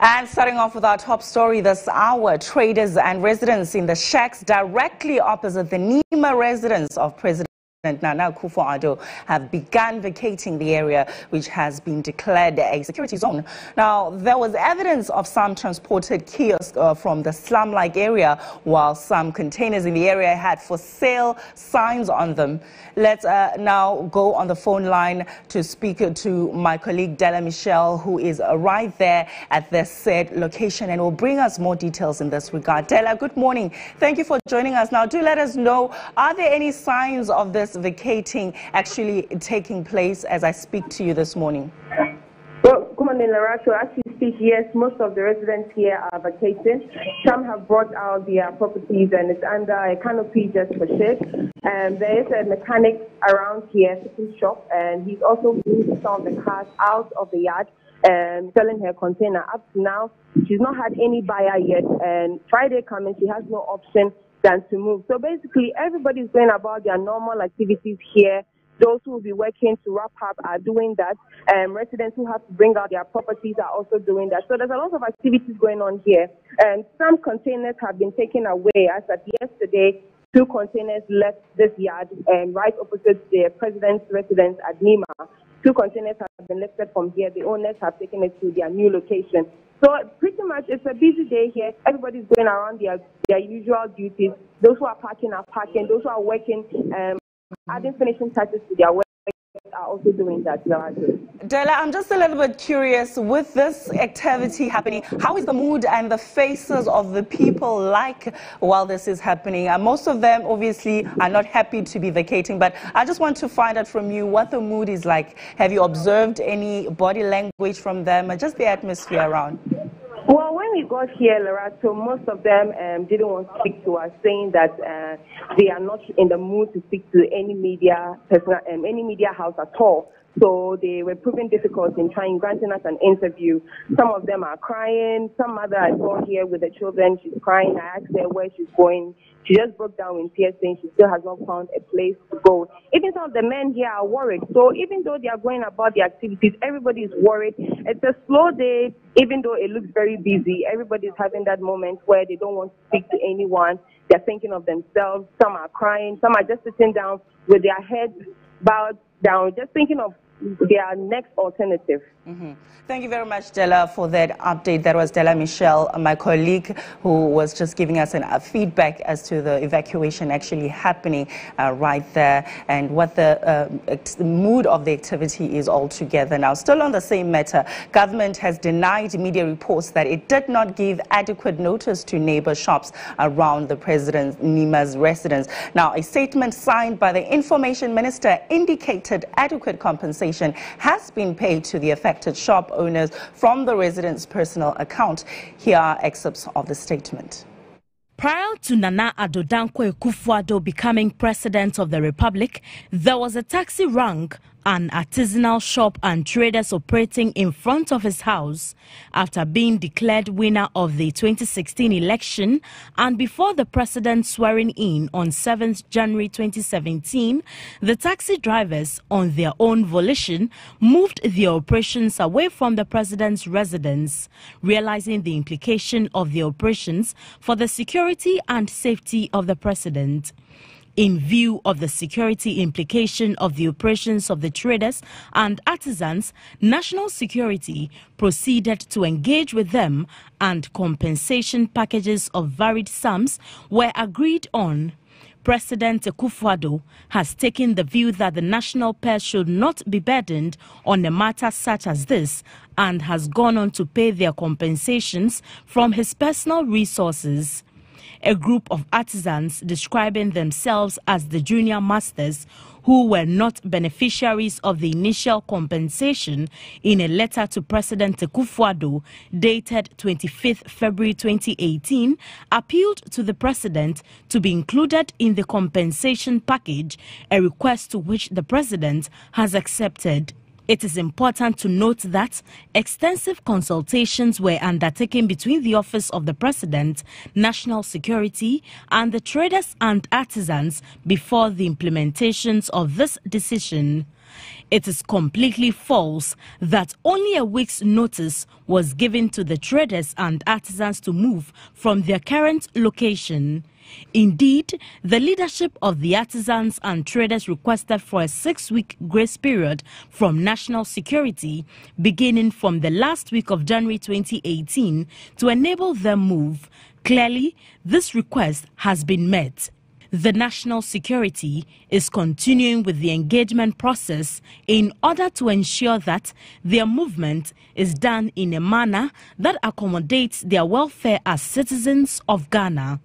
And starting off with our top story this hour, traders and residents in the shacks directly opposite the NEMA residence of President Nana Akufo-Addo have begun vacating the area, which has been declared a security zone. Now, there was evidence of some transported kiosks from the slum-like area, while some containers in the area had for sale signs on them. Let's now go on the phone line to speak to my colleague Della Michelle, who is right there at the said location and will bring us more details in this regard. Della, good morning. Thank you for joining us. Now, do let us know, are there any signs of this vacating actually taking place as I speak to you this morning? Well, good morning, Laracho. As you speak, yes, most of the residents here are vacating. Some have brought out their properties and it's under a canopy just for shade. There is a mechanic around here, fixing shop, and he's also moving some of the cars out of the yard and selling her container. Up to now, she's not had any buyer yet, and Friday coming, she has no option than to move. So basically, everybody's going about their normal activities here. Those who will be working to wrap up are doing that. Residents who have to bring out their properties are also doing that. So there's a lot of activities going on here. And some containers have been taken away. As of yesterday, 2 containers left this yard and right opposite the president's residence at Nima. 2 containers have been lifted from here. The owners have taken it to their new location. So pretty much it's a busy day here. Everybody's going around their usual duties. Those who are parking are parking. Those who are working, adding finishing touches to their work are also doing that. Della, I'm just a little bit curious, with this activity happening, how is the mood and the faces of the people like while this is happening? Most of them obviously are not happy to be vacating, but I just want to find out from you what the mood is like. Have you observed any body language from them, just the atmosphere around? Well, when we got here, Larato, most of them didn't want to speak to us, saying that they are not in the mood to speak to any media person, any media house at all. So they were proving difficult in granting us an interview. Some of them are crying. Some mother I saw here with the children, she's crying. I asked her where she's going. She just broke down in tears, saying she still has not found a place to go. Even some of the men here are worried. So even though they are going about their activities, everybody is worried. It's a slow day, even though it looks very busy. Everybody is having that moment where they don't want to speak to anyone. They're thinking of themselves. Some are crying. Some are just sitting down with their heads bowed down, just thinking of their next alternative. Thank you very much, Della, for that update. That was Della Michelle, my colleague, who was just giving us a feedback as to the evacuation actually happening right there and what the mood of the activity is altogether. Now, still on the same matter, government has denied media reports that it did not give adequate notice to neighbor shops around the President Nima's residence. Now, a statement signed by the Information Minister indicated adequate compensation has been paid to the affected shop owners from the residents' personal account. Here are excerpts of the statement. Prior to Nana Addo Dankwa Akufo-Addo becoming President of the Republic, there was a taxi rank, an artisanal shop and traders operating in front of his house. After being declared winner of the 2016 election and before the president swearing in on 7th January 2017, the taxi drivers, on their own volition, moved their operations away from the president's residence, realizing the implication of the operations for the security and safety of the president. In view of the security implication of the operations of the traders and artisans, national security proceeded to engage with them and compensation packages of varied sums were agreed on. President Akufo-Addo has taken the view that the national purse should not be burdened on a matter such as this and has gone on to pay their compensations from his personal resources. A group of artisans describing themselves as the junior masters who were not beneficiaries of the initial compensation in a letter to President Akufo-Addo dated 25th February 2018 appealed to the president to be included in the compensation package, a request to which the president has accepted. It is important to note that extensive consultations were undertaken between the Office of the President, National Security, and the traders and artisans before the implementations of this decision. It is completely false that only a week's notice was given to the traders and artisans to move from their current location. Indeed, the leadership of the artisans and traders requested for a 6-week grace period from national security beginning from the last week of January 2018 to enable them move. Clearly, this request has been met. The national security is continuing with the engagement process in order to ensure that their movement is done in a manner that accommodates their welfare as citizens of Ghana.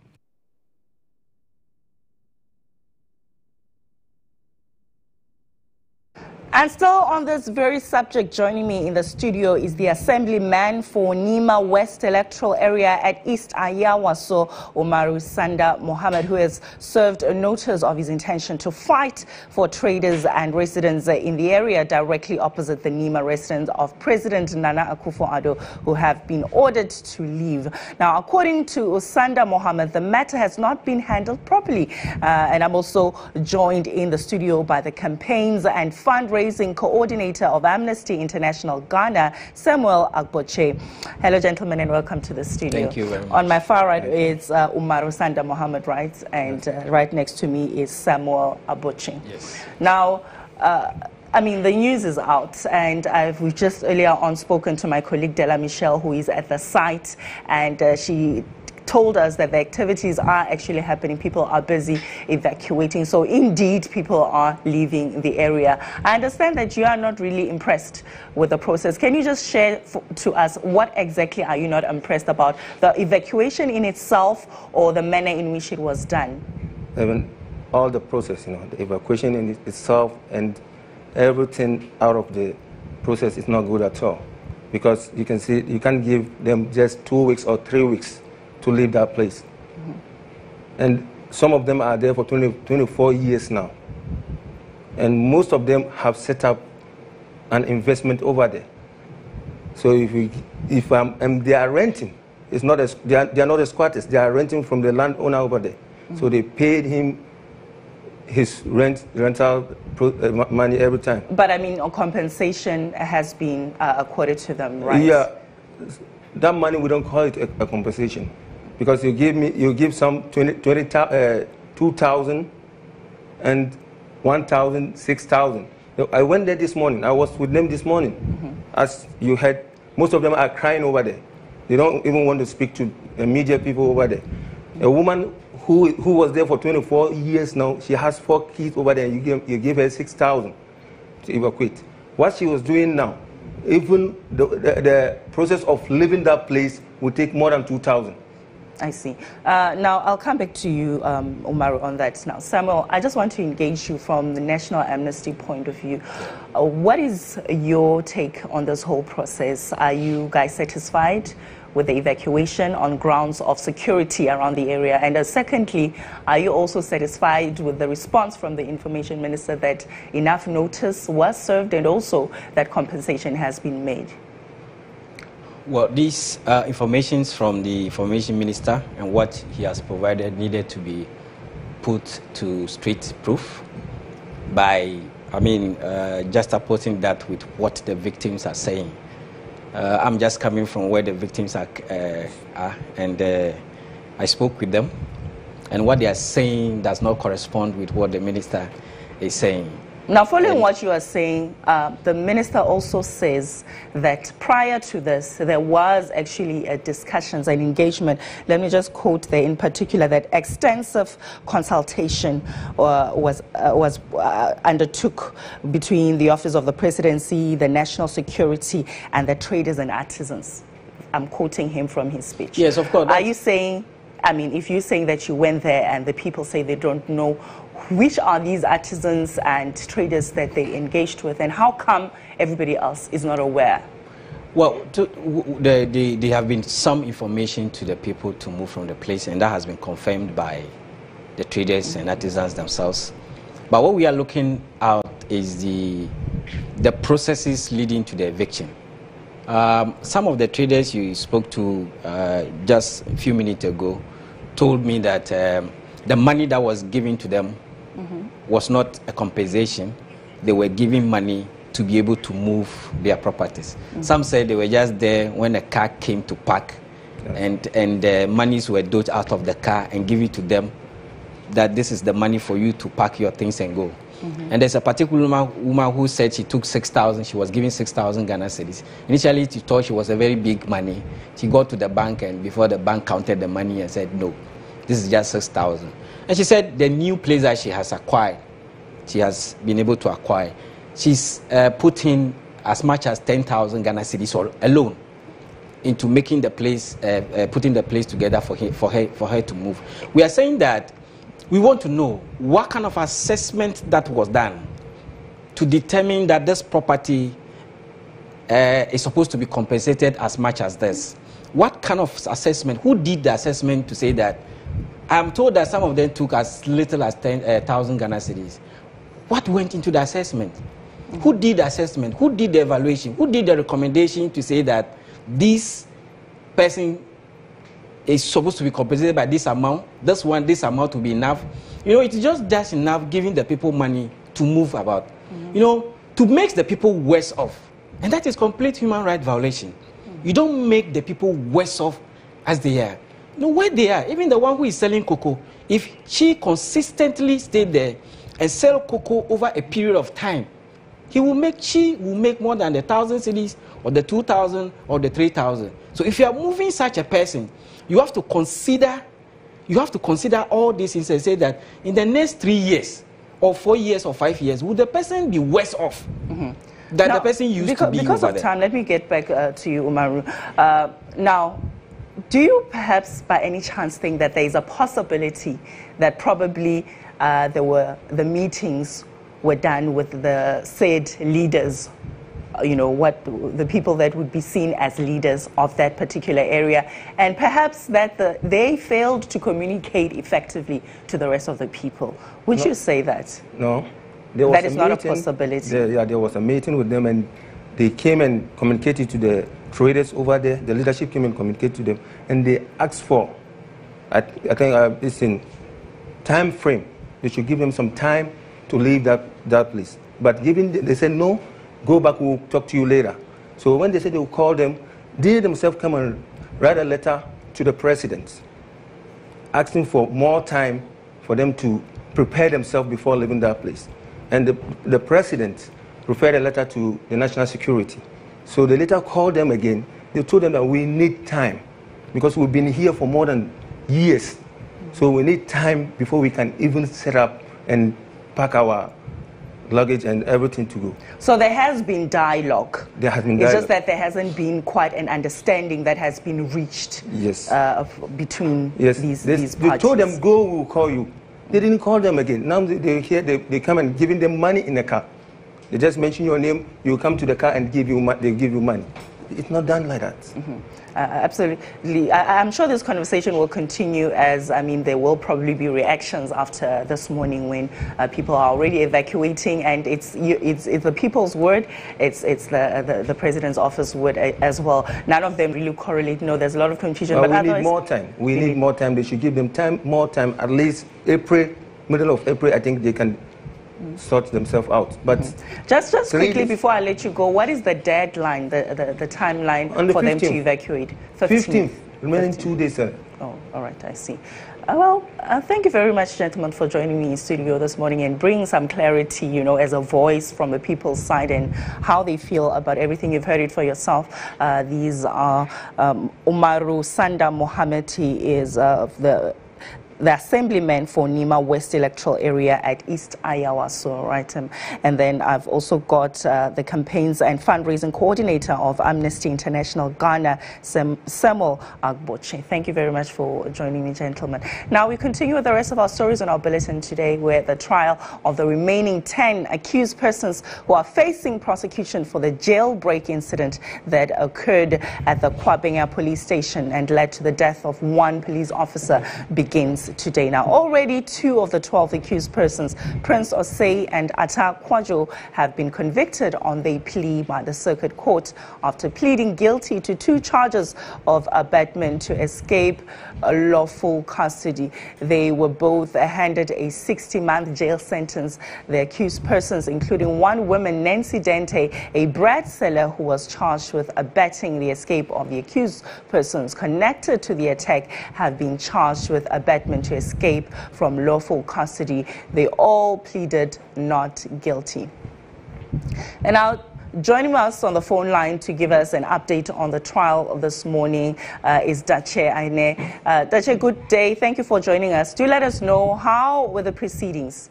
And still on this very subject, joining me in the studio is the Assemblyman for Nima West Electoral Area at East Ayawaso, Umaru Sanda Mohammed, who has served a notice of his intention to fight for traders and residents in the area directly opposite the Nima residence of President Nana Akufo-Addo, who have been ordered to leave. Now, according to Sanda Mohammed, the matter has not been handled properly. And I'm also joined in the studio by the campaigns and fundraising coordinator of Amnesty International Ghana, Samuel Agboche. Hello, gentlemen, and welcome to the studio. Thank you very much. On my far right is Umaru Sanda Mohammed, right? And right next to me is Samuel Agboche. Yes. Now, I mean, the news is out, and we've just earlier on spoken to my colleague Della Michelle, who is at the site, and she told us that the activities are actually happening. People are busy evacuating. So indeed, people are leaving the area. I understand that you are not really impressed with the process. Can you just share to us what exactly are you not impressed about? The evacuation in itself or the manner in which it was done? Even all the process, the evacuation in itself and everything out of the process is not good at all. Because you can see, you can't give them just 2 weeks or 3 weeks to leave that place. And some of them are there for 24 years now. And most of them have set up an investment over there. So if they are renting, it's not they are not squatters, they are renting from the landowner over there. So they paid him his rental money every time. But I mean, compensation has been accorded to them, right? Yeah, that money we don't call it a compensation. Because you give some 2,000 and 1,000, 6,000. I went there this morning. I was with them this morning. As you heard, most of them are crying over there. They don't even want to speak to media people over there. A woman who was there for 24 years now, she has 4 kids over there, and you give her 6,000 to evacuate. What she was doing now, even the process of leaving that place will take more than 2,000. I see. Now, I'll come back to you, Umaru, on that. Now, Samuel, I just want to engage you from the National Amnesty point of view. What is your take on this whole process? Are you guys satisfied with the evacuation on grounds of security around the area? And secondly, are you also satisfied with the response from the Information Minister that enough notice was served and also that compensation has been made? Well, these informations from the Information Minister and what he has provided needed to be put to straight proof by, just opposing that with what the victims are saying. I'm just coming from where the victims are and I spoke with them, and what they are saying does not correspond with what the minister is saying. Now, following what you are saying, the minister also says that prior to this, there was actually a discussions and engagement. Let me just quote there in particular that extensive consultation was undertook between the Office of the Presidency, the National Security, and the traders and artisans. I'm quoting him from his speech. Yes, of course. Are you saying, if you're saying that you went there and the people say they don't know, which are these artisans and traders that they engaged with, and how come everybody else is not aware? Well, there have been some information to the people to move from the place, and that has been confirmed by the traders and artisans themselves. But what we are looking at is the processes leading to the eviction. Some of the traders you spoke to just a few minutes ago told me that the money that was given to them was not a compensation, they were giving money to be able to move their properties. Some said they were just there when a car came to park, and the monies were dodged out of the car and give it to them, that this is the money for you to pack your things and go. And there's a particular woman who said she took 6,000, she was giving 6,000 Ghana cedis. Initially, she thought she was a very big money. She got to the bank, and before the bank counted the money and said, no, this is just 6,000. And she said the new place that she has acquired, she has been able to acquire, she's put in as much as 10,000 Ghana cedis alone into making the place, putting the place together for her to move. We are saying that we want to know what kind of assessment that was done to determine that this property is supposed to be compensated as much as this. What kind of assessment? Who did the assessment to say that? I'm told that some of them took as little as 10,000 Ghana cedis. What went into the assessment? Who did the assessment? Who did the evaluation? Who did the recommendation to say that this person is supposed to be compensated by this amount, this amount will be enough? You know, it's just enough giving the people money to move about. You know, to make the people worse off. And that is complete human rights violation. You don't make the people worse off as they are. You know, where they are, even the one who is selling cocoa, if she consistently stayed there and sell cocoa over a period of time, she will make more than the 1,000 cedis or the 2,000 or the 3,000. So if you are moving such a person, you have to consider all these things and say that in the next 3 years or 4 years or 5 years, will the person be worse off than the person used to be? Because of time, let me get back to you, Umaru. Now, do you perhaps by any chance think that there is a possibility that probably the meetings were done with the said leaders, you know, the people that would be seen as leaders of that particular area, and perhaps that they failed to communicate effectively to the rest of the people? Would you say that? No. That is not a possibility. There was a meeting with them, and they came and communicated to the traders over there. The leadership came and communicated to them, and they asked for, I think it's in time frame. They should give them some time to leave that place. But they said, no, go back, we'll talk to you later. So when they said they will call them, they themselves come and write a letter to the president, asking for more time for them to prepare themselves before leaving that place. And the president referred a letter to the national security. So they later called them again. They told them that we need time because we've been here for more than years. So we need time before we can even set up and pack our luggage and everything to go. So there has been dialogue. There has been dialogue. It's just that there hasn't been quite an understanding that has been reached between these parties. They told them, go, we'll call you. They didn't call them again. Now they come and giving them money in the car. They just mention your name, you come to the car and they give you money. It's not done like that. Absolutely. I'm sure this conversation will continue, as there will probably be reactions after this morning when people are already evacuating, and it's the people's word, it's the president's office word as well. None of them really correlate. No, there's a lot of confusion. But we need more time. We need more time. They should give them more time, at least April, middle of April. I think they can sort themselves out. But just quickly before I let you go, what is the deadline, the timeline for them to evacuate? 15th. Remaining 2 days. Oh, all right, I see. Well, thank you very much, gentlemen, for joining me in studio this morning and bringing some clarity, you know, as a voice from the people's side and how they feel about everything. You've heard it for yourself. These are Umaru Sanda Mohammed. He is the assemblyman for Nima West electoral area at East Ayawaso, right? And then I've also got the campaigns and fundraising coordinator of Amnesty International Ghana, Samuel Agboche. Thank you very much for joining me, gentlemen. Now we continue with the rest of our stories on our bulletin today, where the trial of the remaining 10 accused persons who are facing prosecution for the jailbreak incident that occurred at the Kwabenya police station and led to the death of one police officer begins police today. Now, already 2 of the 12 accused persons, Prince Osei and Atta Kwajo, have been convicted on their plea by the Circuit Court after pleading guilty to 2 charges of abetment to escape lawful custody. They were both handed a 60-month jail sentence. The accused persons, including one woman, Nancy Dente, a bread seller who was charged with abetting the escape of the accused persons connected to the attack, have been charged with abetment to escape from lawful custody. They all pleaded not guilty. And now, joining us on the phone line to give us an update on the trial this morning is Dache Aine. Dache, good day. Thank you for joining us. Do let us know, how were the proceedings?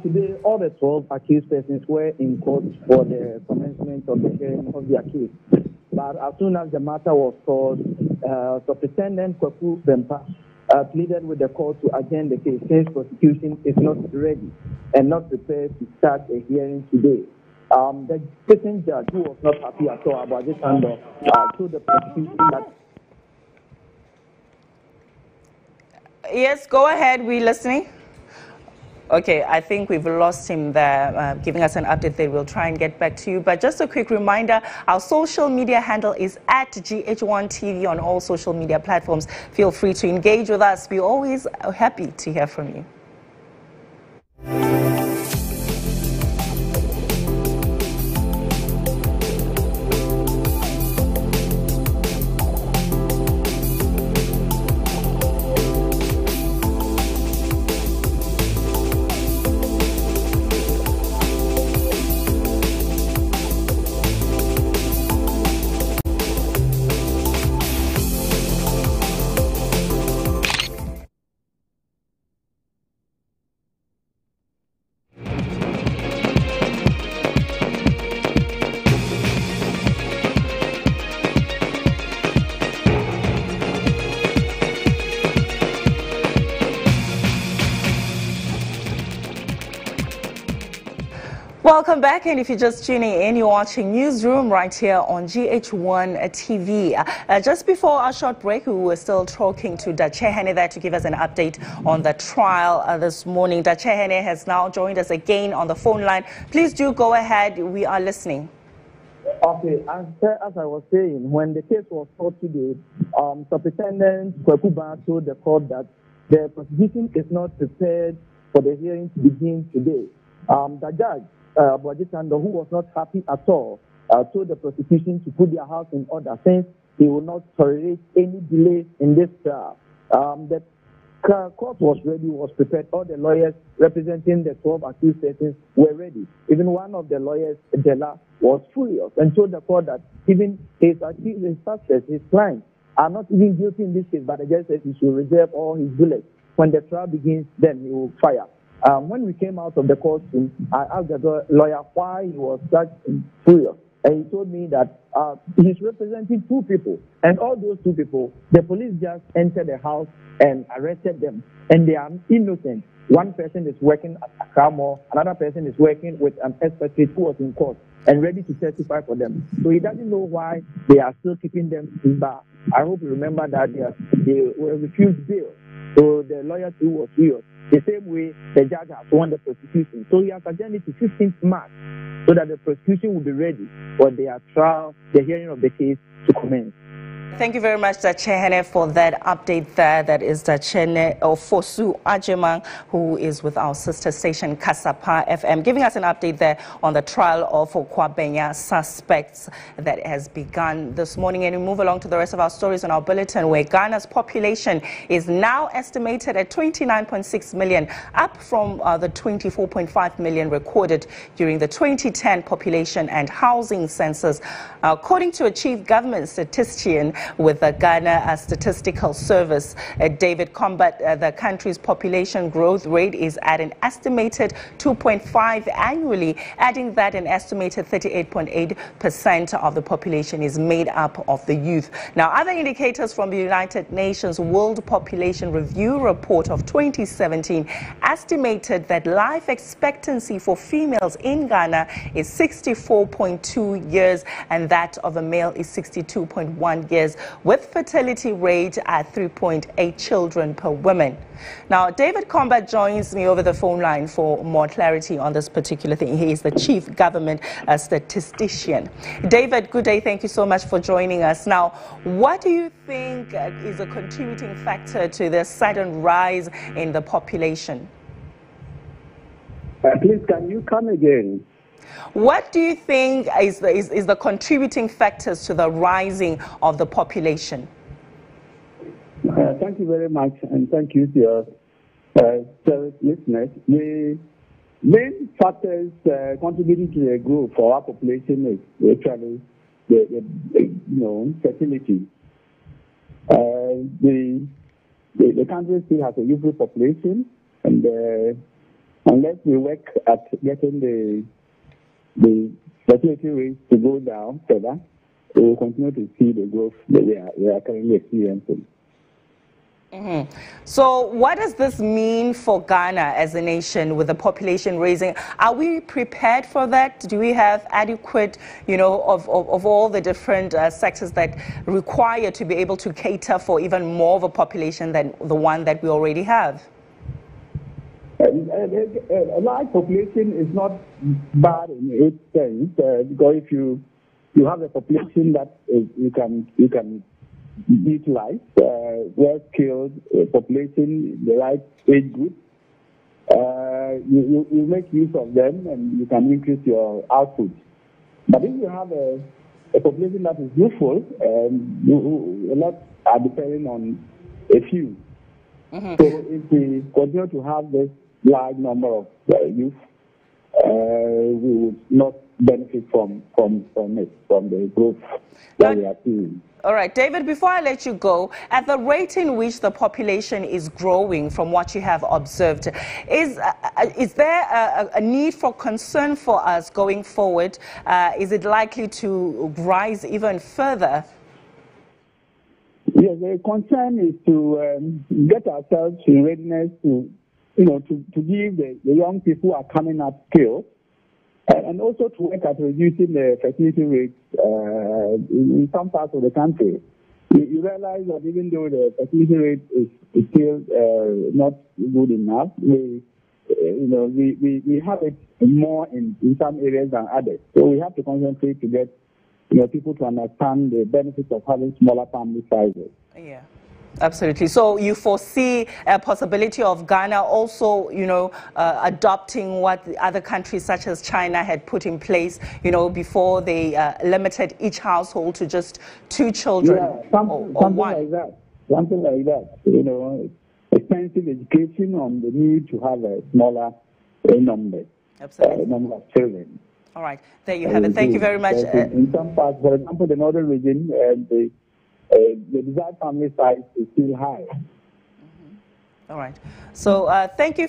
Today, all the 12 accused persons were in court for the commencement of the hearing of the accused. But as soon as the matter was called, Superintendent Kwaku Bempa pleaded with the court to adjourn the case since prosecution is not ready and not prepared to start a hearing today. The sitting judge, who was not happy at all about this handle, told the prosecution that... Yes, go ahead. We're listening. Okay, I think we've lost him there, giving us an update there. We'll try and get back to you. But just a quick reminder, our social media handle is at GHOne TV on all social media platforms. Feel free to engage with us. We're always happy to hear from you. Welcome back, and if you're just tuning in, you're watching Newsroom right here on GHOne TV. Just before our short break, we were still talking to Dache Hene there to give us an update on the trial this morning. Dache Hene has now joined us again on the phone line. Please do go ahead. We are listening. Okay, as I was saying, when the case was called today, Superintendent Kwaku Bempa told the court that the prosecution is not prepared for the hearing to begin today. The judge, Bojitando, who was not happy at all, told the prosecution to put their house in order since he will not tolerate any delay in this trial. The court was ready, was prepared. All the lawyers representing the 12 accused persons were ready. Even one of the lawyers, Dela, was furious and told the court that even his suspects, his clients, are not even guilty in this case, but the judge said he should reserve all his bullets. When the trial begins, then he will fire. When we came out of the courtroom, I asked the lawyer why he was such furious. And he told me that he's representing 2 people. And all those 2 people, the police just entered the house and arrested them. And they are innocent. One person is working at Accra Mall, another person is working with an expatriate who was in court and ready to testify for them. So he doesn't know why they are still keeping them in bar. I hope you remember that they were refused bail. So the lawyer too was furious. The same way the judge has won the prosecution. So he has adjourned it to 15th March so that the prosecution will be ready for their trial, the hearing of the case to commence. Thank you very much, Dache Hene, for that update there. That is Dache Fosu Ajemang, who is with our sister station Kasapa FM, giving us an update there on the trial of Okwabenya suspects that has begun this morning. And we move along to the rest of our stories on our bulletin, where Ghana's population is now estimated at 29.6 million, up from the 24.5 million recorded during the 2010 population and housing census. According to a chief government statistician with the Ghana Statistical Service, David Combat, the country's population growth rate is at an estimated 2.5 annually, adding that an estimated 38.8% of the population is made up of the youth. Now, other indicators from the United Nations World Population Review report of 2017 estimated that life expectancy for females in Ghana is 64.2 years, and that of a male is 62.1 years. years, with fertility rate at 3.8 children per woman. Now, David Combat joins me over the phone line for more clarity on this particular thing. He is the Chief Government Statistician. David, good day. Thank you so much for joining us. Now, what do you think is a contributing factor to this sudden rise in the population? Please, can you come again? What do you think is the contributing factors to the rising of the population? Thank you very much, and thank you to your listeners. The main factors contributing to the growth for our population is actually the fertility. The country still has a youthful population, and unless we work at getting the fertility rates to go down further, we will continue to see the growth that we are currently experiencing. Mm-hmm. So what does this mean for Ghana as a nation with the population raising? Are we prepared for that? Do we have adequate, of all the different sectors that require to be able to cater for even more of a population than the one that we already have? A large population is not bad in its sense, because if you have a population that you can utilize, well-skilled population, the right age group, you make use of them and you can increase your output. But if you have a population that is youthful, a lot are depending on a few. Mm-hmm. So if we continue to have this large number of youth, we would not benefit from the growth that we are seeing. All right, David, before I let you go, at the rate in which the population is growing from what you have observed, is there a need for concern for us going forward? Is it likely to rise even further? Yes, the concern is to get ourselves in readiness to give the young people who are coming up skills, and also to work at reducing the fertility rates in some parts of the country. You realize that even though the fertility rate is still not good enough, we have it more in some areas than others. So we have to concentrate to get people to understand the benefits of having smaller family sizes. Yeah. Absolutely. So you foresee a possibility of Ghana also, adopting what the other countries such as China had put in place, before they limited each household to just 2 children, or something one. like that. Something like that. Extensive education on the need to have a smaller number of children. All right. There you have it. Thank you very much. In some parts, for example, the northern region, the desired family size is still high. All right. So thank you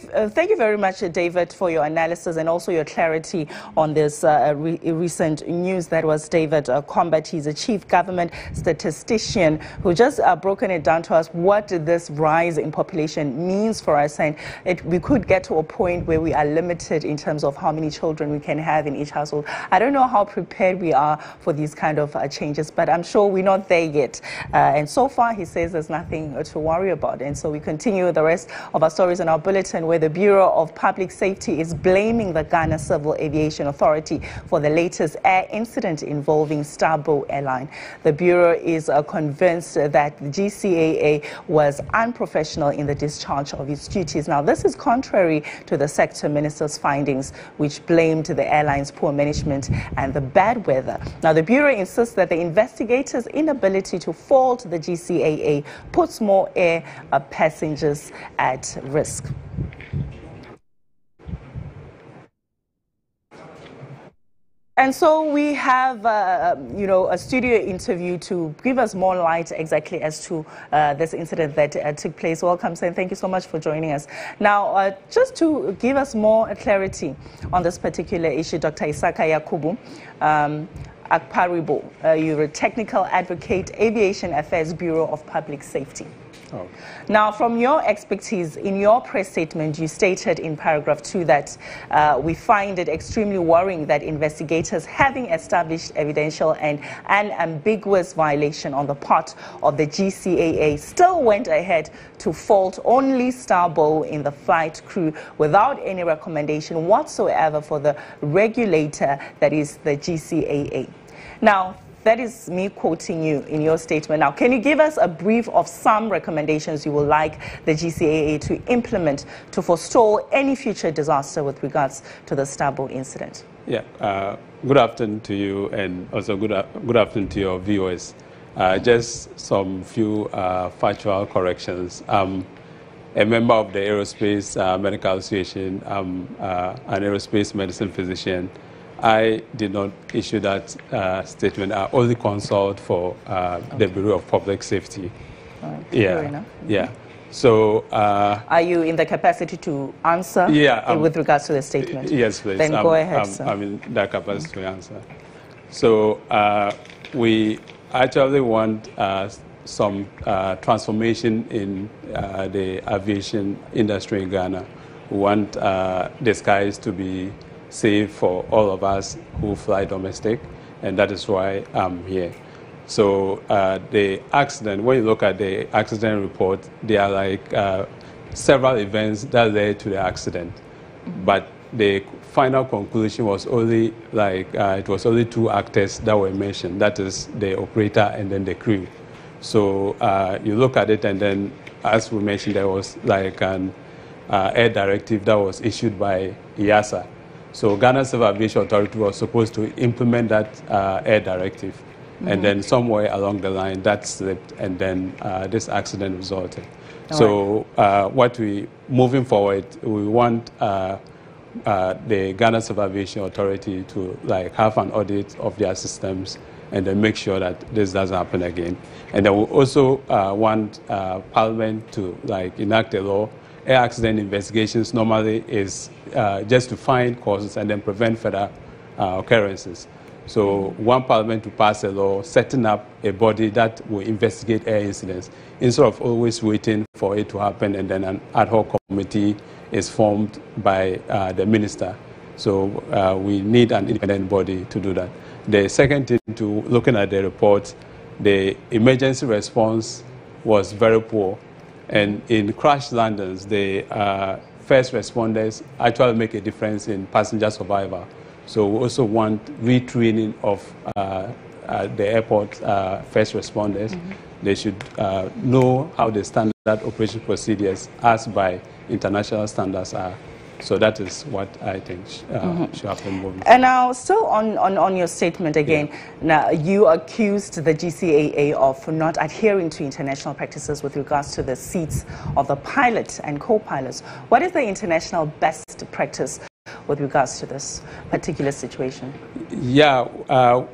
very much, David, for your analysis and also your clarity on this recent news. That was David Combat. He's a Chief Government Statistician who just broken it down to us what this rise in population means for us. And we could get to a point where we are limited in terms of how many children we can have in each household. I don't know how prepared we are for these kind of changes, but I'm sure we're not there yet. And so far, he says there's nothing to worry about. And so we continue the rest of our stories in our bulletin, where the Bureau of Public Safety is blaming the Ghana Civil Aviation Authority for the latest air incident involving STARBOW airline. The Bureau is convinced that the GCAA was unprofessional in the discharge of its duties. Now, this is contrary to the sector minister's findings, which blamed the airline's poor management and the bad weather. Now, the Bureau insists that the investigators' inability to fault the GCAA puts more air passengers at risk. And so we have, a studio interview to give us more light exactly as to this incident that took place. Welcome, Sam. Thank you so much for joining us. Now, just to give us more clarity on this particular issue, Dr. Isaka Yakubu Akparibo, you're a technical advocate, Aviation Affairs Bureau of Public Safety. Oh. Now, from your expertise, in your press statement, you stated in paragraph 2 that we find it extremely worrying that investigators, having established evidential and unambiguous violation on the part of the GCAA, still went ahead to fault only STARBOW in the flight crew without any recommendation whatsoever for the regulator, that is the GCAA. Now, that is me quoting you in your statement. Now, can you give us a brief of some recommendations you would like the GCAA to implement to forestall any future disaster with regards to the STARBOW incident? Yeah, good afternoon to you, and also good afternoon to your viewers. Just some few factual corrections. I'm a member of the Aerospace Medical Association. I'm an aerospace medicine physician. I did not issue that statement. I only consult for the Bureau of Public Safety. All right. Yeah. Fair enough. Yeah. So, are you in the capacity to answer with regards to the statement? Yes, please. Then go ahead, sir. I'm in that capacity to answer. So, we actually want some transformation in the aviation industry in Ghana. We want the skies to be safe for all of us who fly domestic, and that is why I'm here. So the accident, when you look at the accident report, there are like several events that led to the accident, but the final conclusion was only like it was only 2 actors that were mentioned, that is the operator and then the crew. So you look at it, and then as we mentioned, there was like an air directive that was issued by EASA. So Ghana Civil Aviation Authority was supposed to implement that air directive. And then somewhere along the line that slipped, and then this accident resulted. So what moving forward, we want the Ghana Civil Aviation Authority to like have an audit of their systems and then make sure that this doesn't happen again. And then we also want Parliament to like enact a law. Air accident investigations normally is just to find causes and then prevent further occurrences. So one Parliament to pass a law setting up a body that will investigate air incidents instead of always waiting for it to happen, and then an ad hoc committee is formed by the minister. So we need an independent body to do that. The second thing, to looking at the report, the emergency response was very poor. And in crash landings, the first responders actually make a difference in passenger survival. So we also want retraining of the airport first responders. They should know how the standard operation procedures as by international standards are. So that is what I think should happen moving forward. And now, still on your statement again, now you accused the GCAA of not adhering to international practices with regards to the seats of the pilot and co-pilots. What is the international best practice with regards to this particular situation? Yeah,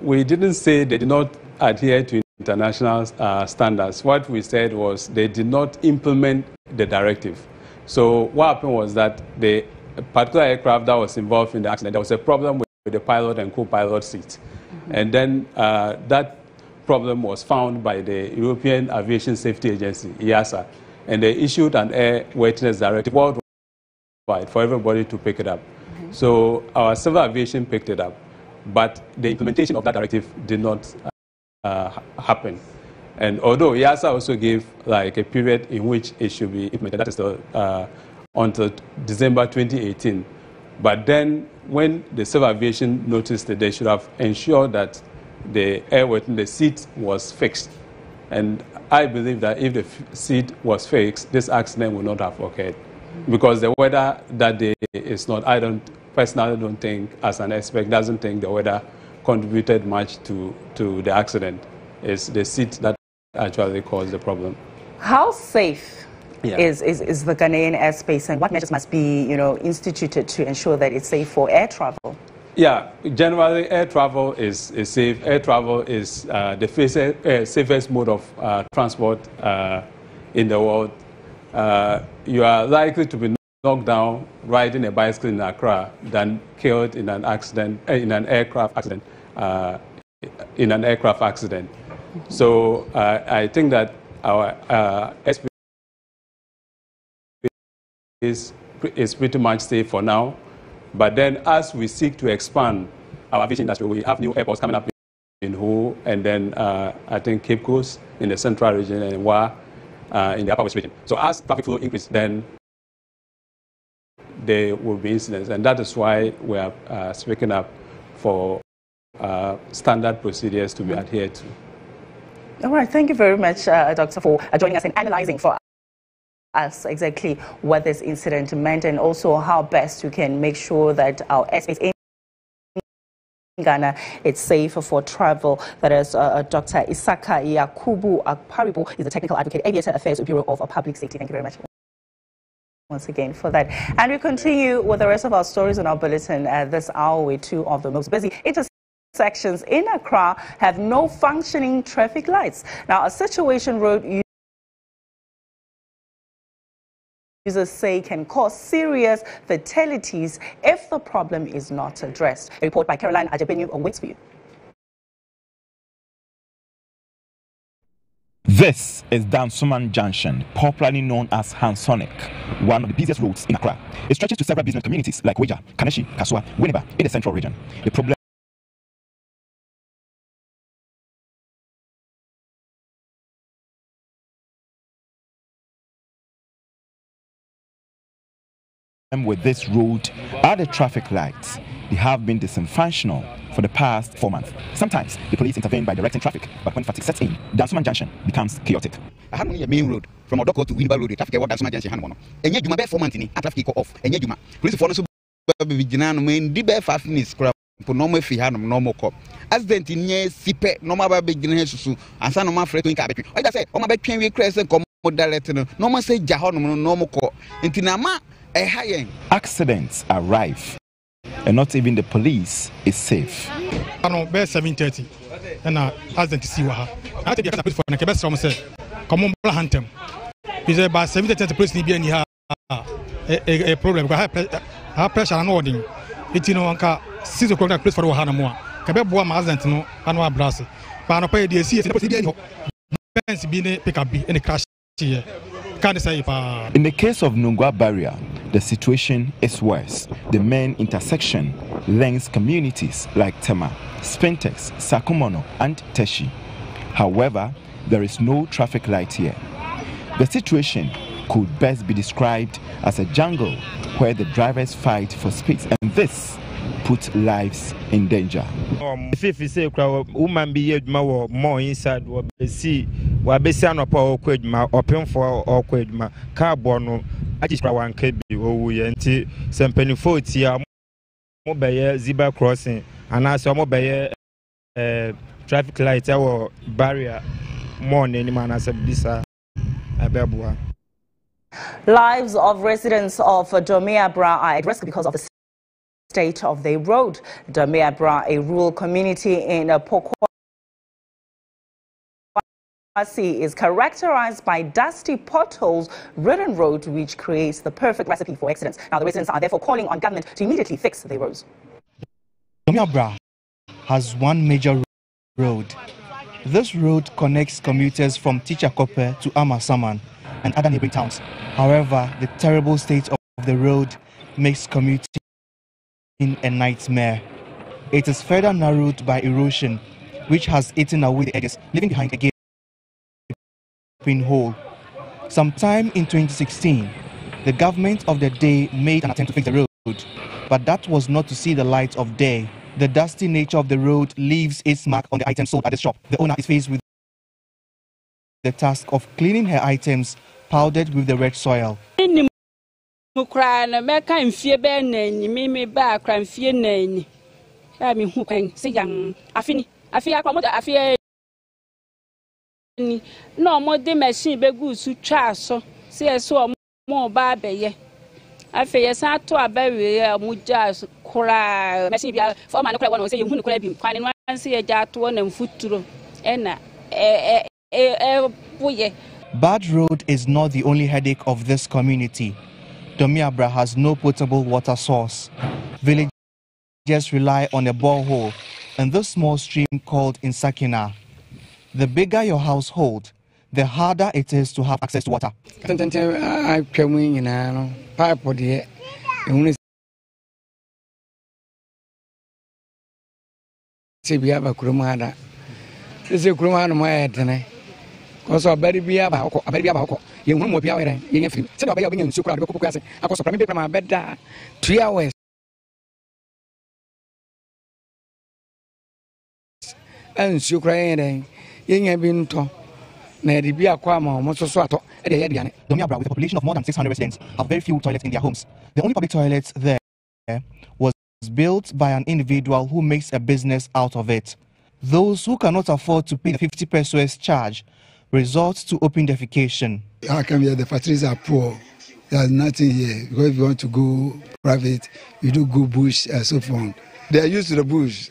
we didn't say they did not adhere to international standards. What we said was they did not implement the directive. So what happened was that the particular aircraft that was involved in the accident, there was a problem with the pilot and co-pilot seats. And then that problem was found by the European Aviation Safety Agency, EASA, and they issued an airworthiness directive worldwide for everybody to pick it up. So our civil aviation picked it up, but the implementation of that directive did not happen. And although EASA also gave like a period in which it should be implemented, that is until December 2018. But then when the civil aviation noticed that they should have ensured that the airworthiness, the seat was fixed. And I believe that if the seat was fixed, this accident would not have occurred. Because the weather that day is not, personally don't think, as an expert, doesn't think the weather contributed much to the accident. It's the seat that actually caused the problem. How safe is the Ghanaian airspace, and what measures must be instituted to ensure that it's safe for air travel? Yeah, generally air travel is safe. Air travel is the safest mode of transport in the world. You are likely to be knocked down riding a bicycle in Accra than killed in an accident, in an aircraft accident. So I think that our airspace is pretty much safe for now. But then as we seek to expand our aviation industry, we have new airports coming up in Ho, and then I think Cape Coast in the central region and Wa in the upper west region. So as traffic flow increases, then there will be incidents, and that is why we are speaking up for standard procedures to be adhered to. All right, thank you very much, Doctor, for joining us and analyzing for us exactly what this incident meant and also how best we can make sure that our airspace in Ghana it's safe for travel. That is Dr. Isaka Yakubu Akparibo is the Technical Advocate, Aviation Affairs Bureau of Public Safety. Thank you very much once again for that. And we continue with the rest of our stories on our bulletin this hour with two of the most busy intersections in Accra have no functioning traffic lights. Now, a situation road users say can cause serious fatalities if the problem is not addressed. A report by Caroline Ajabenu awaits for you. This is Dansoman Junction, popularly known as Hansonic, one of the busiest roads in Accra. It stretches to several business communities like Weja, Kaneshi, Kaswa, Winneba in the central region. The problem with this road are the traffic lights. They have been dysfunctional for the past 4 months. Sometimes the police intervene by directing traffic, but when fatigue sets in, Dansoman Junction becomes chaotic. I have a main road from Odoko to Winneba Road. The traffic Dansoman Junction hand and yet you might 4 months in traffic off. And yet you police for us to main debe 5 minutes crap for normal fee hand normal cop. As then in ye sipe normal beginning susu and some normal friend to incarnate. I say, oh my back can we crescent come director. Normal say Jahon normal cop. Intinama. Accidents are rife, and not even the police is safe. I know, by 7:30, and accident to see what I think for the best from say, come on, hunt them. Is about 7:30 the police need be any a problem. Have pressure and ordering. It's you know, 6 o'clock the police for Hanamua. Kabebo accident no, anwa brass. But no pay the see the police be any. Benz be pick up any crash here. In the case of Nungwa Barrier, the situation is worse. The main intersection links communities like Tema, Spentex, Sakumono, and Teshi. However, there is no traffic light here. The situation could best be described as a jungle where the drivers fight for space, and this puts lives in danger. If you say woman be more inside what see what be seen up or open for or carbon I just one KB or some penny 40 mobile zebra crossing and also mobile traffic light or barrier more than any man as a bisa ababua. Lives of residents of Domeabra are at risk because of the state of the road. Domeabra, a rural community in Pokwasi, is characterized by dusty potholes, ridden road, which creates the perfect recipe for accidents. Now, the residents are therefore calling on government to immediately fix the roads. Domeabra has one major road. This road connects commuters from Tichakope to Amasaman and other neighboring towns. However, the terrible state of the road makes commuting a nightmare. It is further narrowed by erosion, which has eaten away the edges, leaving behind a gaping hole. Sometime in 2016, the government of the day made an attempt to fix the road, but that was not to see the light of day. The dusty nature of the road leaves its mark on the items sold at the shop. The owner is faced with the task of cleaning her items powdered with the red soil. No more de machine be good to chaso. See so more baby. I feel a to a berry, mujas, cry, machine for my one say you wouldn't grab him. Quite one see a jar one and foot to Enna. Bad road is not the only headache of this community. Domeabra has no potable water source. Villagers rely on a borehole and this small stream called Insakina. The bigger your household, the harder it is to have access to water. And Ukraine, Domia, with a population of more than 600 residents, have very few toilets in their homes. The only public toilet there was built by an individual who makes a business out of it. Those who cannot afford to pay the 50 pesos charge resort to open defecation. How come here the factories are poor? There's nothing here. Because if you want to go private, you do go bush and so on. They are used to the bush.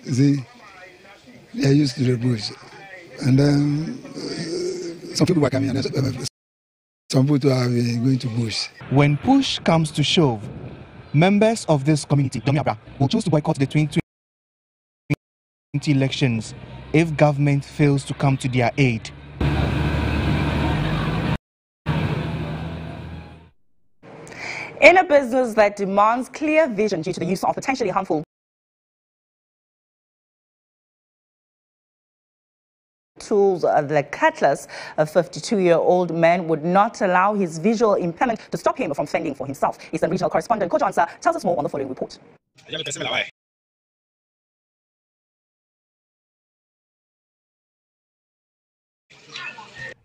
See, they are used to the bush. And then some people are coming, some people are going to bush. When push comes to shove, members of this community, Domia, will choose to boycott the 2020 elections if government fails to come to their aid. In a business that demands clear vision due to the use of potentially harmful tools, the cutlass, a 52-year-old man would not allow his visual impairment to stop him from fending for himself. Eastern Regional Correspondent GHOne tells us more on the following report.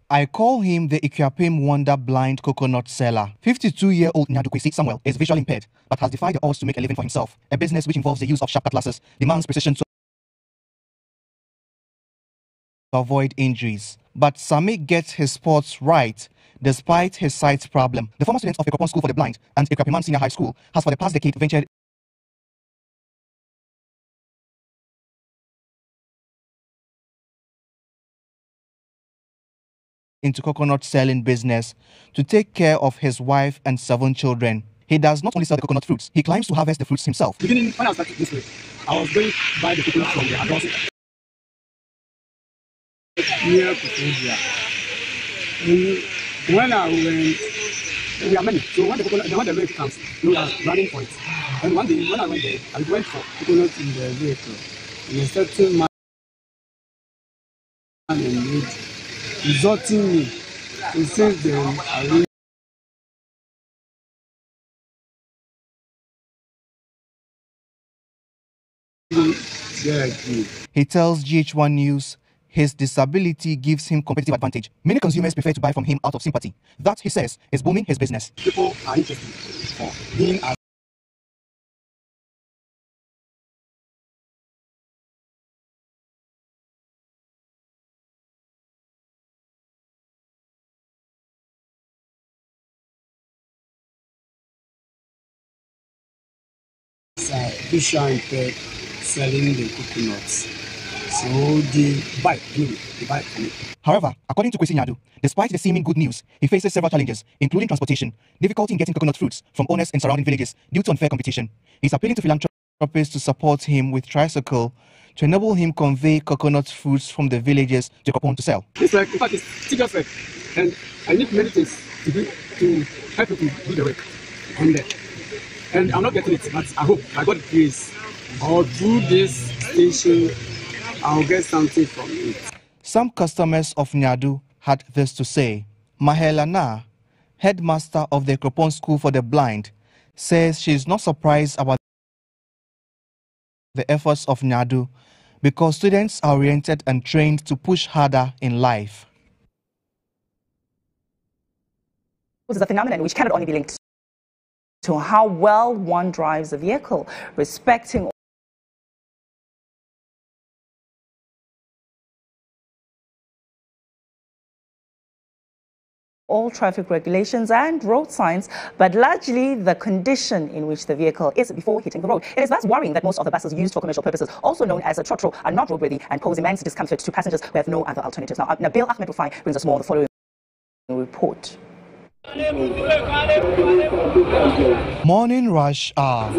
I call him the Ikwapim Wonder Blind Coconut Seller. 52-year-old Nyadukwesi Samuel is visually impaired but has defied the odds to make a living for himself. A business which involves the use of sharp cutlasses demands precision to avoid injuries. But Sami gets his sports right despite his sight problem. The former student of Ekropon School for the Blind and Ekropiman Senior High School has for the past decade ventured into coconut selling business to take care of his wife and 7 children. He does not only sell the coconut fruits, he claims to harvest the fruits himself. Beginning, when I started this way, I was going to buy the coconut from the adults. Near Pretoria. When I went, there are many. So when the wave comes, we are running for it. And one day, when I went there, I went for coconut in the vehicle. And a certain man and lady resulting me. And since then, I really He tells GHOne News his disability gives him competitive advantage. Many consumers prefer to buy from him out of sympathy. That, he says, is booming his business. People are interested for being as visual impaired selling the coconuts. So they buy from me. However, according to Kwesi Nyadu, despite the seeming good news, he faces several challenges, including transportation, difficulty in getting coconut fruits from owners in surrounding villages due to unfair competition. He's appealing to philanthropists to support him with tricycle to enable him convey coconut fruits from the villages to Ekropon to sell. It's like, in fact, it's tedious work, and I need many things to help people do the work on there. And I'm not getting it, but I hope by God's grace, or through this station, I'll get something from it. Some customers of Nyadu had this to say. Mahelana, headmaster of the Ekropon School for the Blind, says she is not surprised about the efforts of Nyadu because students are oriented and trained to push harder in life. This is a phenomenon which cannot only be linked to how well one drives a vehicle, respecting all traffic regulations and road signs, but largely the condition in which the vehicle is before hitting the road. It is thus worrying that most of the buses used for commercial purposes, also known as a trotro, are not roadworthy and pose immense discomfort to passengers who have no other alternatives. Now, Nabil Ahmed Rufai brings us more of the following report. Morning rush hour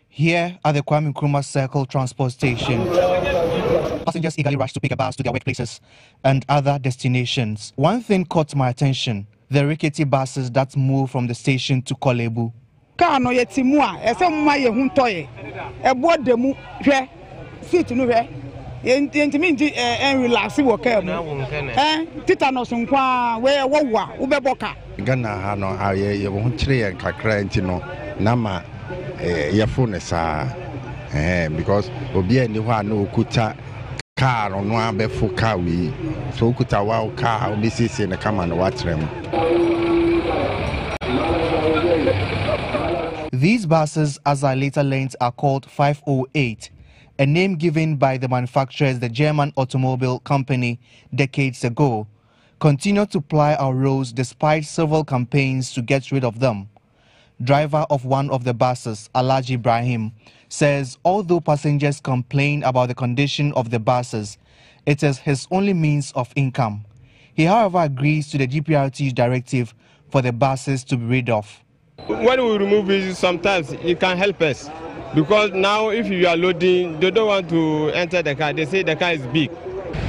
here at the Kwame Nkrumah Circle Transport Station. Passengers eagerly rushed to pick a bus to their workplaces and other destinations. One thing caught my attention: the rickety buses that move from the station to Kolebu. Car no yet simua, my huntoye, a board the mu, sit no way, intimate and relax work. Titanos and qua, where Ubeboka. Ghana hano aye ye wo chire kakra ntino nama yefone sa because obi ani ho ana okuta car no abefo car we so okuta wa car obi sisi na kama na watrem. These buses, as I later learned, are called 508, a name given by the manufacturers, the German automobile company, decades ago, continue to ply our roads despite several campaigns to get rid of them. Driver of one of the buses, Alhaji Ibrahim, says although passengers complain about the condition of the buses, it is his only means of income. He, however, agrees to the GPRT's directive for the buses to be rid of. When we remove it, sometimes it can help us. Because now if you are loading, they don't want to enter the car. They say the car is big.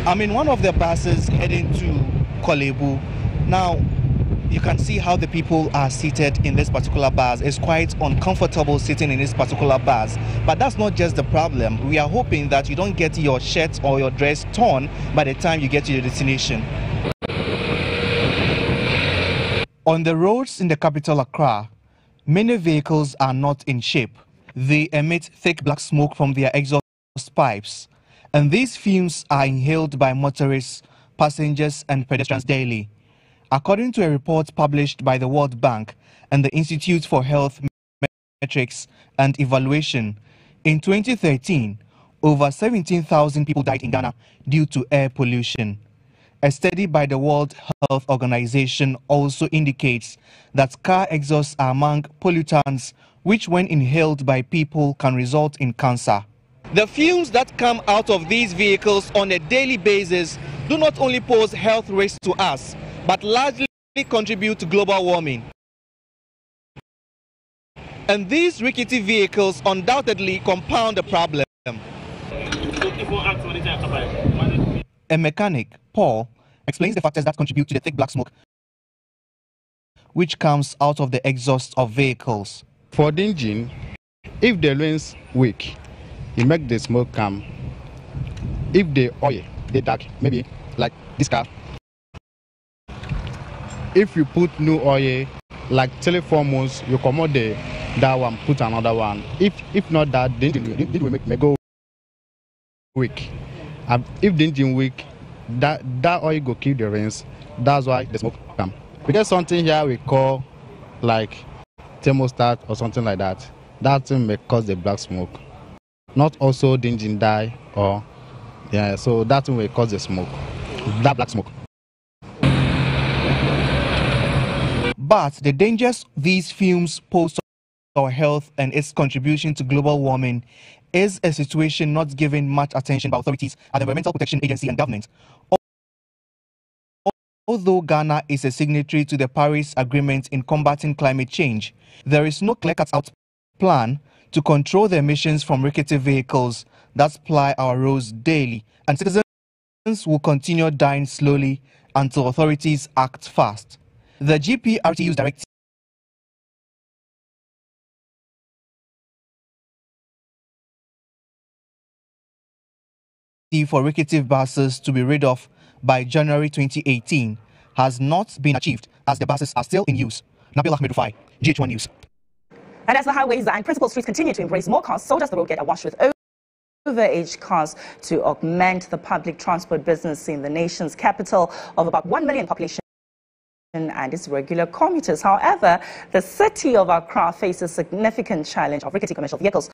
I'm in one of the buses heading to Kolebu. Now, you can see how the people are seated in this particular bus. It's quite uncomfortable sitting in this particular bus. But that's not just the problem. We are hoping that you don't get your shirt or your dress torn by the time you get to your destination. On the roads in the capital Accra, many vehicles are not in shape. They emit thick black smoke from their exhaust pipes, and these fumes are inhaled by motorists, passengers and pedestrians daily. According to a report published by the World Bank and the Institute for Health Metrics and Evaluation, in 2013, over 17,000 people died in Ghana due to air pollution. A study by the World Health Organization also indicates that car exhausts are among pollutants which, when inhaled by people, can result in cancer. The fumes that come out of these vehicles on a daily basis do not only pose health risks to us, but largely contribute to global warming. And these rickety vehicles undoubtedly compound the problem. A mechanic, Paul, explains the factors that contribute to the thick black smoke which comes out of the exhaust of vehicles. For the engine, if the rain's weak, it makes the smoke come. If the oil, the dark, maybe like this car. If you put new oil, like 3-4 months, you come out that one, put another one. If not that, the engine will may go weak. If the engine weak, that oil go kill the rains. That's why the smoke come. Because something here we call like thermostat or something like that. That thing may cause the black smoke. Not also the engine die or so that thing will cause the smoke, that black smoke. But the dangers these fumes pose to our health and its contribution to global warming is a situation not given much attention by authorities at the Environmental Protection Agency and government. Although Ghana is a signatory to the Paris Agreement in combating climate change, there is no clear-cut-out plan to control the emissions from rickety vehicles that ply our roads daily, and citizens will continue dying slowly until authorities act fast. The GPRTU's directive for rickety buses to be rid of by January 2018 has not been achieved, as the buses are still in use. Nabil Ahmed Rufai, GHOne News. And as the highways and principal streets continue to embrace more cars, so does the road get awash with overage cars to augment the public transport business in the nation's capital of about 1 million population and its regular commuters. However, the city of Accra faces a significant challenge of rickety commercial vehicles,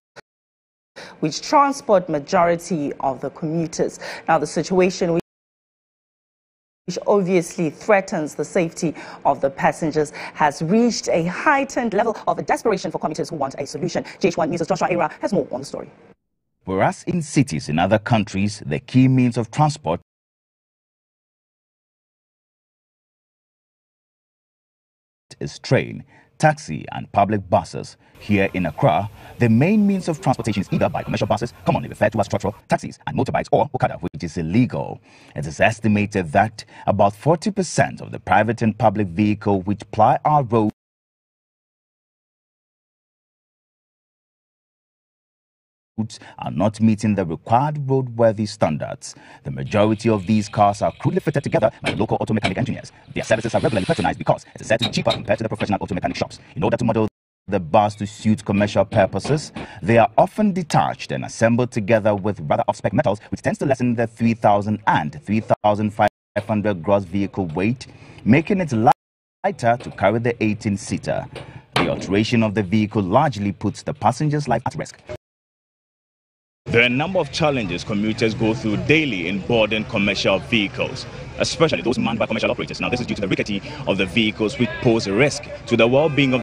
which transport majority of the commuters. Now, the situation which obviously threatens the safety of the passengers has reached a heightened level of desperation for commuters who want a solution. GHOne News' Joshua Era has more on the story. Whereas in cities in other countries, the key means of transport is train, taxi and public buses. Here in Accra, the main means of transportation is either by commercial buses, commonly referred to as structural taxis, and motorbikes, or Okada, which is illegal. It is estimated that about 40% of the private and public vehicles which ply our roads are not meeting the required roadworthy standards. The majority of these cars are crudely fitted together by local auto mechanic engineers. Their services are regularly patronized because it is said to be cheaper compared to the professional auto mechanic shops. In order to model the bus to suit commercial purposes, they are often detached and assembled together with rather off-spec metals, which tends to lessen the 3,000 and 3,500 gross vehicle weight, making it lighter to carry the 18-seater. The alteration of the vehicle largely puts the passenger's life at risk. There are a number of challenges commuters go through daily in boarding commercial vehicles, especially those manned by commercial operators. Now, this is due to the rickety of the vehicles, which pose a risk to the well-being of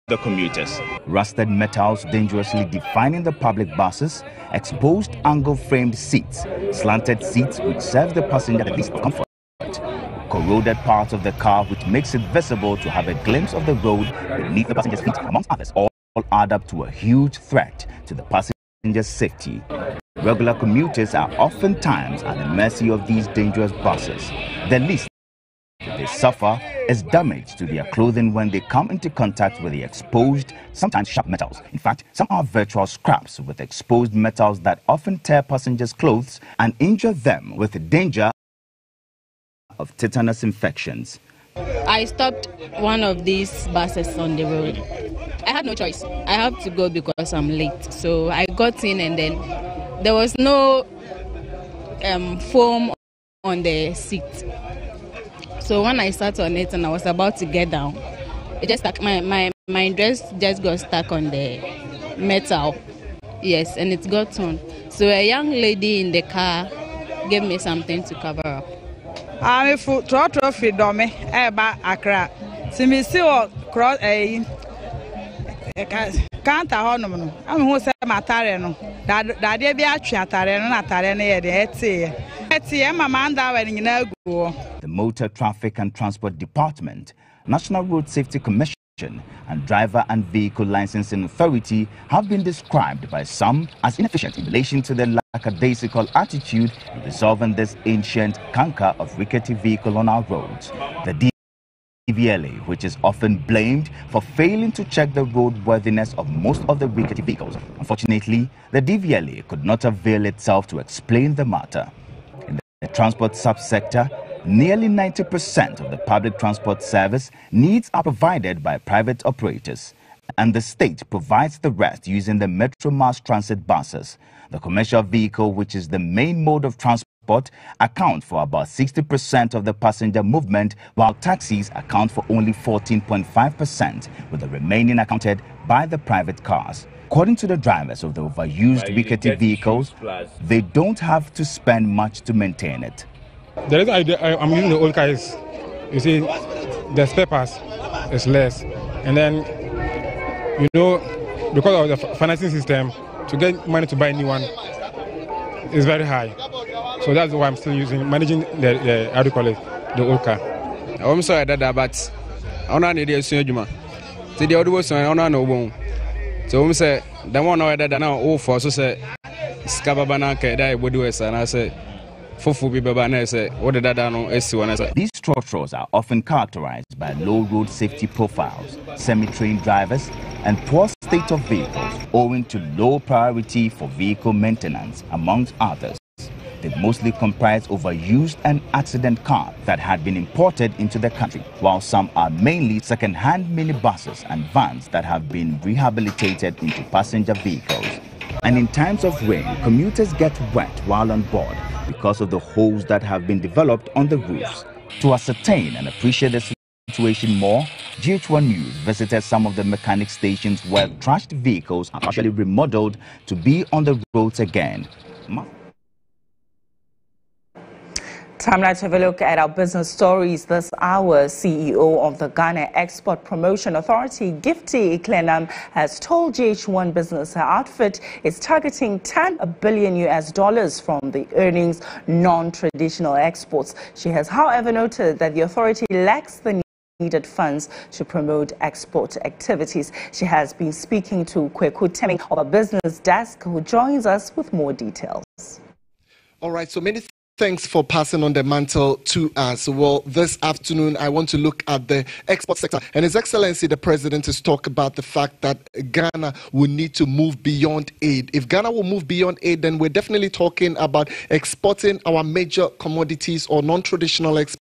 the commuters. Rusted metals dangerously defining the public buses, exposed angle-framed seats, slanted seats which serve the passenger the least of comfort, corroded parts of the car which makes it visible to have a glimpse of the road beneath the passenger's feet, amongst others, all add up to a huge threat to the passenger's safety. Regular commuters are oftentimes at the mercy of these dangerous buses. The least they suffer is damage to their clothing when they come into contact with the exposed, sometimes sharp metals. In fact, some are virtual scraps with exposed metals that often tear passengers' clothes and injure them with the danger of tetanus infections. I stopped one of these buses on the road. I had no choice. I have to go because I'm late. So I got in and then there was no foam on the seat. So when I sat on it and I was about to get down, it just stuck. My dress just got stuck on the metal. Yes, and it got torn. So a young lady in the car gave me something to cover up. I'm a foot trophy dummy, about Accra. See cross a can't honor. I'm who said Matareno. That they be actually The Motor Traffic and Transport Department, National Road Safety Commission, and Driver and Vehicle Licensing Authority have been described by some as inefficient in relation to their lackadaisical attitude in resolving this ancient canker of rickety vehicle on our roads. The DVLA, which is often blamed for failing to check the roadworthiness of most of the rickety vehicles. Unfortunately, the DVLA could not avail itself to explain the matter. In the transport subsector, nearly 90% of the public transport service needs are provided by private operators, and the state provides the rest using the Metro Mass Transit buses. The commercial vehicle, which is the main mode of transport, account for about 60% of the passenger movement, while taxis account for only 14.5%, with the remaining accounted by the private cars. According to the drivers of the overused rickety vehicles, they don't have to spend much to maintain it. The reason I'm using the old car is, you see, the spare parts is less. And then, you know, because of the financing system, to get money to buy a new one is very high. So that's why I'm still managing the how do you call it, the old car. I'm sorry that, but I don't need a senior. So the other was on no. So I'm say the one that now all for so say Scababana that would do it, and I say. These structures are often characterized by low road safety profiles, semi-trained drivers, and poor state of vehicles owing to low priority for vehicle maintenance, amongst others. They mostly comprise overused and accident cars that had been imported into the country, while some are mainly second-hand minibuses and vans that have been rehabilitated into passenger vehicles. And in times of rain, commuters get wet while on board because of the holes that have been developed on the roofs. To ascertain and appreciate the situation more, GHOne News visited some of the mechanic stations where trashed vehicles are partially remodeled to be on the roads again. Time now to have a look at our business stories this hour. CEO of the Ghana Export Promotion Authority, Gifty Iklenam, has told GHOne Business her outfit is targeting $10 billion from the earnings non-traditional exports. She has, however, noted that the authority lacks the needed funds to promote export activities. She has been speaking to Kweku Teming of a business desk, who joins us with more details. All right, so many thanks for passing on the mantle to us. Well, this afternoon, I want to look at the export sector. And His Excellency, the President, has talked about the fact that Ghana will need to move beyond aid. If Ghana will move beyond aid, then we're definitely talking about exporting our major commodities or non-traditional exports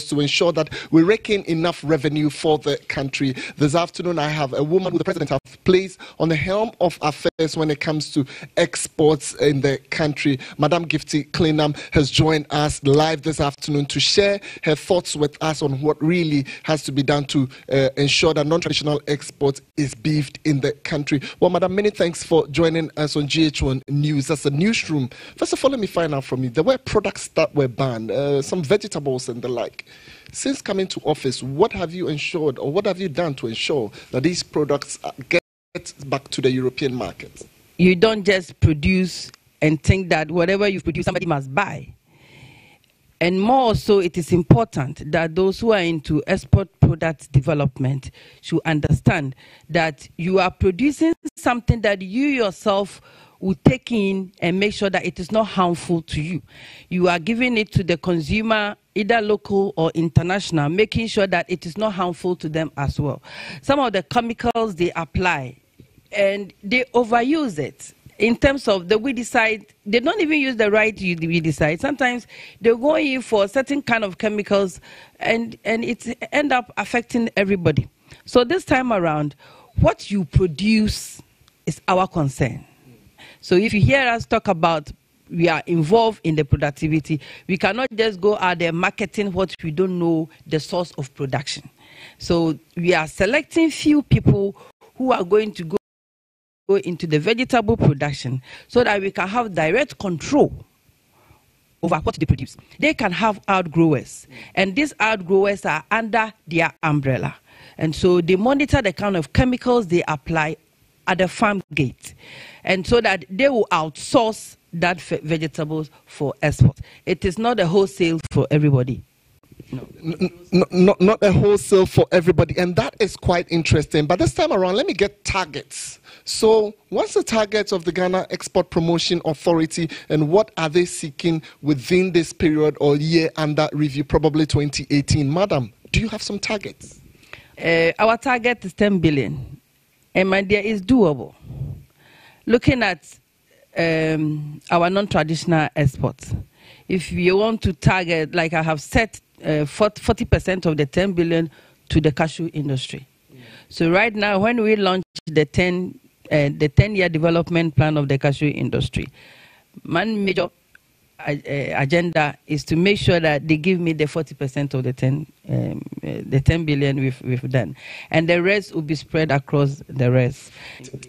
to ensure that we rake in enough revenue for the country. This afternoon, I have a woman who the President has placed on the helm of affairs when it comes to exports in the country. Madam Gifty Clenam has joined us live this afternoon to share her thoughts with us on what really has to be done to ensure that non-traditional exports is beefed in the country. Well, Madam, many thanks for joining us on GHOne News as a newsroom. First of all, let me find out from you. There were products that were banned, some vegetables and the like. Since coming to office, what have you ensured or what have you done to ensure that these products get back to the European market? You don't just produce and think that whatever you produce, somebody must buy. And more so, it is important that those who are into export product development should understand that you are producing something that you yourself will take in and make sure that it is not harmful to you. You are giving it to the consumer, either local or international, making sure that it is not harmful to them as well. Some of the chemicals they apply, and they overuse it. In terms of the weedicide, they don't even use the right weedicide. Sometimes they go in for certain kind of chemicals, and it end up affecting everybody. So this time around, what you produce is our concern. So if you hear us talk about we are involved in the productivity, we cannot just go out there marketing what we don't know the source of production. So we are selecting few people who are going to go into the vegetable production so that we can have direct control over what they produce. They can have outgrowers, and these outgrowers are under their umbrella. And so they monitor the kind of chemicals they apply at the farm gate, and so that they will outsource that vegetables for export. It is not a wholesale for everybody. Not a wholesale for everybody, and that is quite interesting. But this time around, let me get targets. So what's the targets of the Ghana Export Promotion Authority, and what are they seeking within this period or year under review, probably 2018? Madam, do you have some targets? Our target is 10 billion. And my dear, is doable. Looking at our non-traditional exports, if you want to target, like I have set 40% of the 10 billion to the cashew industry. So right now, when we launch the 10-year development plan of the cashew industry, one major agenda is to make sure that they give me the 40% of the 10 billion we've done, and the rest will be spread across the rest.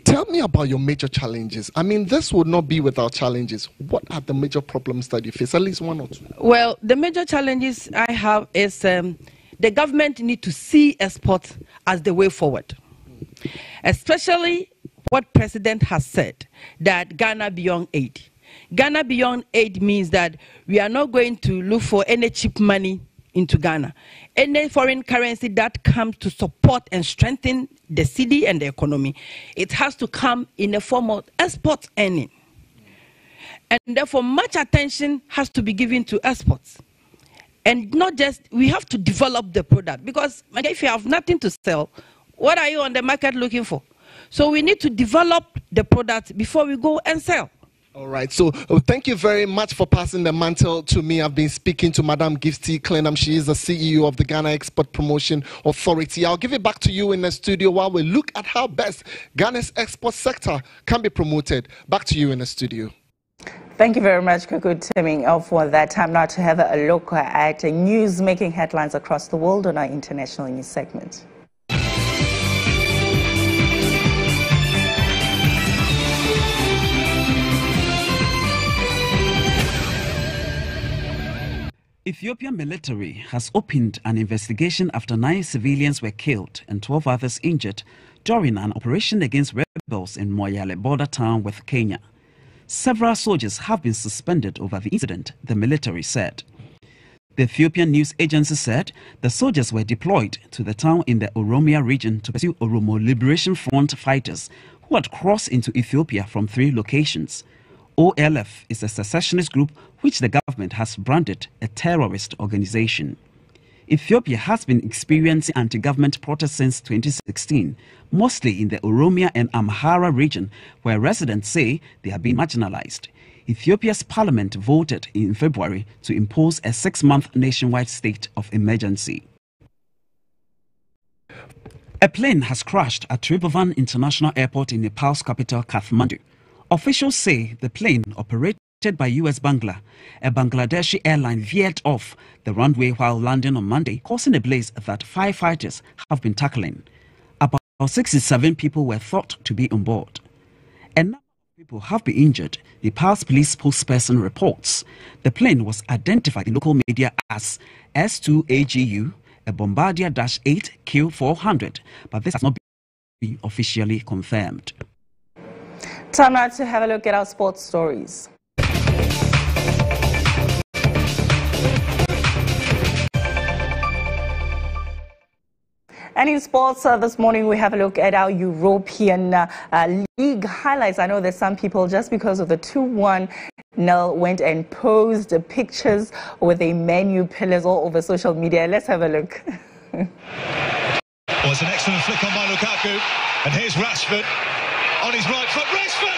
Tell me about your major challenges. I mean, this would not be without challenges. What are the major problems that you face? At least one or two. Well, the major challenges I have is the government need to see export as the way forward, especially what President has said, that Ghana beyond aid. Ghana beyond aid means that we are not going to look for any cheap money into Ghana. Any foreign currency that comes to support and strengthen the city and the economy, it has to come in the form of export earning. And therefore, much attention has to be given to exports. And not just, we have to develop the product, because if you have nothing to sell, what are you on the market looking for? So we need to develop the product before we go and sell. All right, so thank you very much for passing the mantle to me. I've been speaking to Madam Gifty Clenam. She is the CEO of the Ghana Export Promotion Authority. I'll give it back to you in the studio while we look at how best Ghana's export sector can be promoted. Back to you in the studio. Thank you very much, Kweku Teming, for that. Time now to have a look at news making headlines across the world on our international news segment. Ethiopian military has opened an investigation after 9 civilians were killed and 12 others injured during an operation against rebels in Moyale border town with Kenya. Several soldiers have been suspended over the incident, the military said. The Ethiopian news agency said the soldiers were deployed to the town in the Oromia region to pursue Oromo Liberation Front fighters who had crossed into Ethiopia from 3 locations. OLF is a secessionist group which the government has branded a terrorist organization. Ethiopia has been experiencing anti-government protests since 2016, mostly in the Oromia and Amhara region, where residents say they have been marginalized. Ethiopia's parliament voted in February to impose a 6-month nationwide state of emergency. A plane has crashed at Tribhuvan International Airport in Nepal's capital, Kathmandu. Officials say the plane, operated by US Bangla, a Bangladeshi airline, veered off the runway while landing on Monday, causing a blaze that firefighters have been tackling. About 67 people were thought to be on board. A number of people have been injured, Nepal's police spokesperson reports. The plane was identified in local media as S2AGU, a Bombardier-8 Q400, but this has not been officially confirmed. Time now to have a look at our sports stories. And in sports this morning, we have a look at our European League highlights. I know that some people, just because of the 2-1 went and posed pictures with the menu pillars all over social media. Let's have a look. Well, it's an excellent flick on by Lukaku. And here's Rashford on his right foot. Rashford!